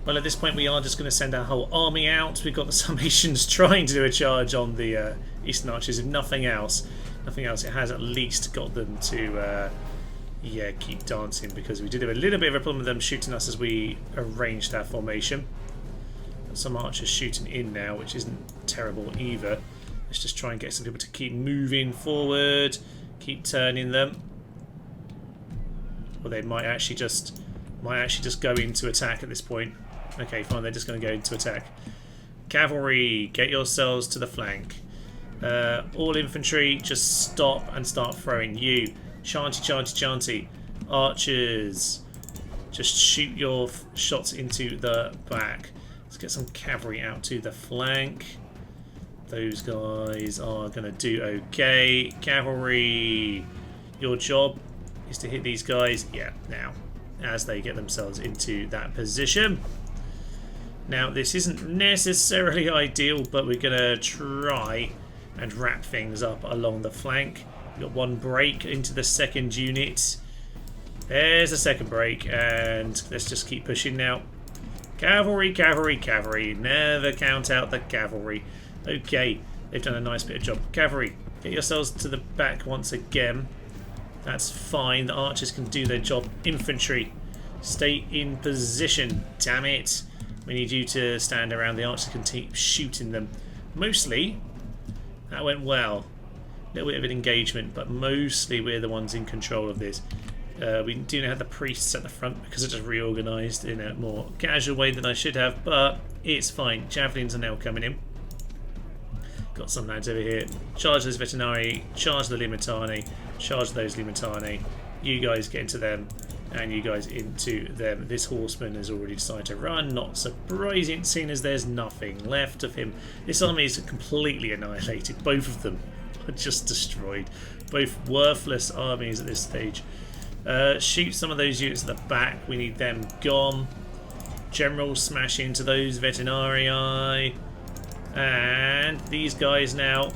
Well, at this point, we are just going to send our whole army out. We've got the Sarmatians trying to do a charge on the Eastern Archers, if nothing else. Nothing else, it has at least got them to yeah, keep dancing, because we did have a little bit of a problem with them shooting us as we arranged our formation. Got some archers shooting in now, which isn't terrible either. Let's just try and get some people to keep moving forward, keep turning them. Or they might actually just go into attack at this point. Okay, fine, they're just going to go into attack. Cavalry, get yourselves to the flank. All infantry, just stop and start throwing. You, chanty. Archers, just shoot your shots into the back. Let's get some cavalry out to the flank. Those guys are going to do okay. Cavalry, your job is to hit these guys. Yeah, now, as they get themselves into that position. Now, this isn't necessarily ideal, but we're going to try and wrap things up along the flank. We've got one break into the second unit. There's the second break, and let's just keep pushing now. Cavalry, cavalry, cavalry. Never count out the cavalry. Okay, they've done a nice bit of job. Cavalry, get yourselves to the back once again. That's fine. The archers can do their job. Infantry, stay in position. Damn it. We need you to stand around. The archers can keep shooting them. Mostly, that went well. A little bit of an engagement, but mostly we're the ones in control of this. We do now have the priests at the front because I just reorganised in a more casual way than I should have, but it's fine. Javelins are now coming in. Got some lads over here. Charge those Vetinari, charge the Limitani, charge those Limitani. You guys get into them, and you guys into them. This horseman has already decided to run. Not surprising, seeing as there's nothing left of him. This army is completely annihilated. Both of them are just destroyed. Both worthless armies at this stage. Shoot some of those units at the back. We need them gone. General smash into those Vetinarii. And these guys now.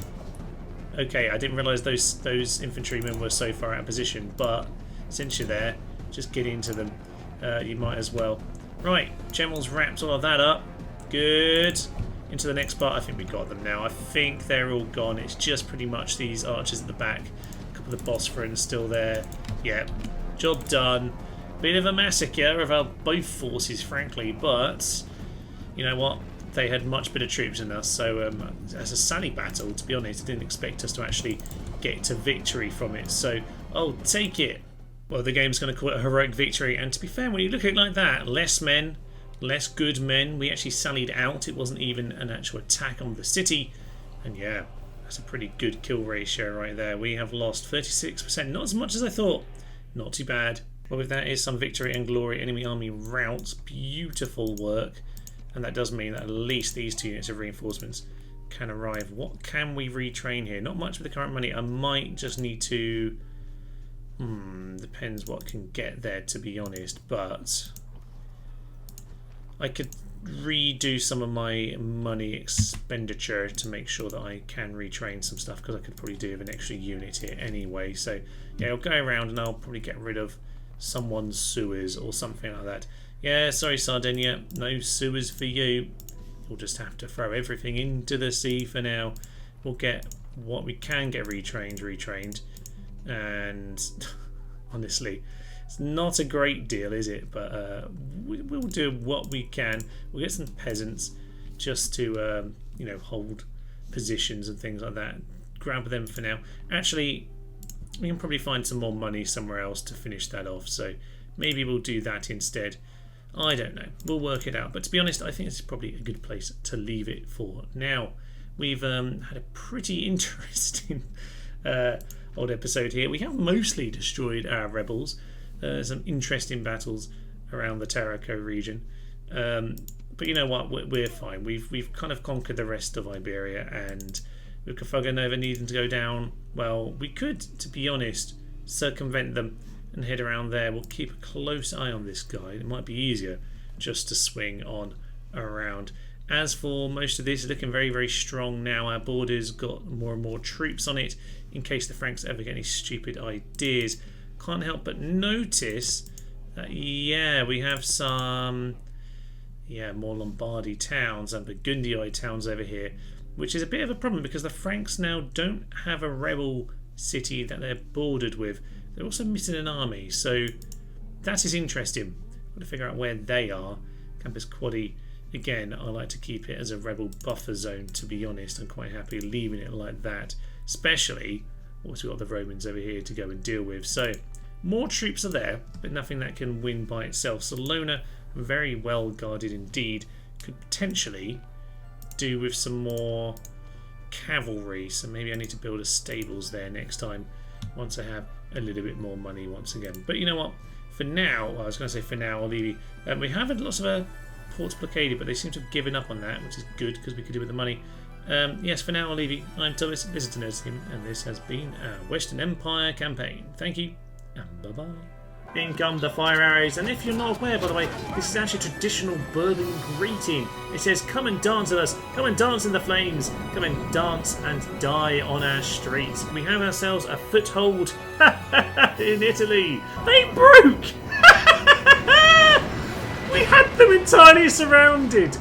Okay, I didn't realise those infantrymen were so far out of position, but since you're there, just get into them. You might as well. Right, General's wrapped all of that up. Good. Into the next part. I think we got them now. I think they're all gone. It's just pretty much these archers at the back. A couple of the Bosphorans still there. Yeah. Job done. Bit of a massacre of both forces, frankly, but you know what? They had much better troops than us, so as a sally battle, to be honest, I didn't expect us to actually get to victory from it, so I'll take it. Well, the game's going to call it a heroic victory, and to be fair, when you look at it like that, less men, less good men, we actually sallied out. It wasn't even an actual attack on the city, and yeah, that's a pretty good kill ratio right there. We have lost 36%, not as much as I thought. Not too bad. Well, with that is some victory and glory. Enemy army rout. Beautiful work. And that does mean that at least these 2 units of reinforcements can arrive. What can we retrain here? Not much with the current money. I might just need to... depends what can get there, to be honest. But I could redo some of my money expenditure to make sure that I can retrain some stuff, because I could probably do with an extra unit here anyway. So yeah, I'll go around and I'll probably get rid of someone's sewers or something like that. Yeah, sorry Sardinia, no sewers for you. We'll just have to throw everything into the sea for now. We'll get what we can get retrained, and honestly, it's not a great deal, is it? But we'll do what we can. We'll get some peasants just to you know, hold positions and things like that. Grab them for now. Actually, we can probably find some more money somewhere else to finish that off, so maybe we'll do that instead. I don't know. We'll work it out. But to be honest, I think it's probably a good place to leave it for now. We've had a pretty interesting old episode here. We have mostly destroyed our rebels. Some interesting battles around the Tarraco region. But you know what? We're fine. We've kind of conquered the rest of Iberia, and with Carthago needing to go down, well, we could, to be honest, circumvent them and head around there. We'll keep a close eye on this guy. It might be easier just to swing on around. As for most of this, looking very, very strong now. Our border's got more and more troops on it in case the Franks ever get any stupid ideas. Can't help but notice that, yeah, we have some, more Lombardy towns and Burgundian towns over here, which is a bit of a problem because the Franks now don't have a rebel city that they're bordered with. They're also missing an army, so that is interesting. I've got to figure out where they are. Campus Quadi, again, I like to keep it as a rebel buffer zone, to be honest. I'm quite happy leaving it like that, especially once we've got the Romans over here to go and deal with. So more troops are there, but nothing that can win by itself. Salona, very well guarded indeed, could potentially do with some more cavalry, so maybe I need to build a stables there next time once I have a little bit more money once again. But you know what, for now, well, I was going to say for now I'll leave you. We have had lots of ports blockaded, but they seem to have given up on that, which is good because we could do with the money. Yes, for now I'll leave you. I'm Thomas, visitor Nerdsteam, and this has been our Western Empire campaign. Thank you, and bye bye. In come the fire arrows, and if you're not aware, by the way, this is actually a traditional Bourbon greeting. It says, come and dance with us, come and dance in the flames, come and dance and die on our streets. We have ourselves a foothold in Italy. They broke! We had them entirely surrounded.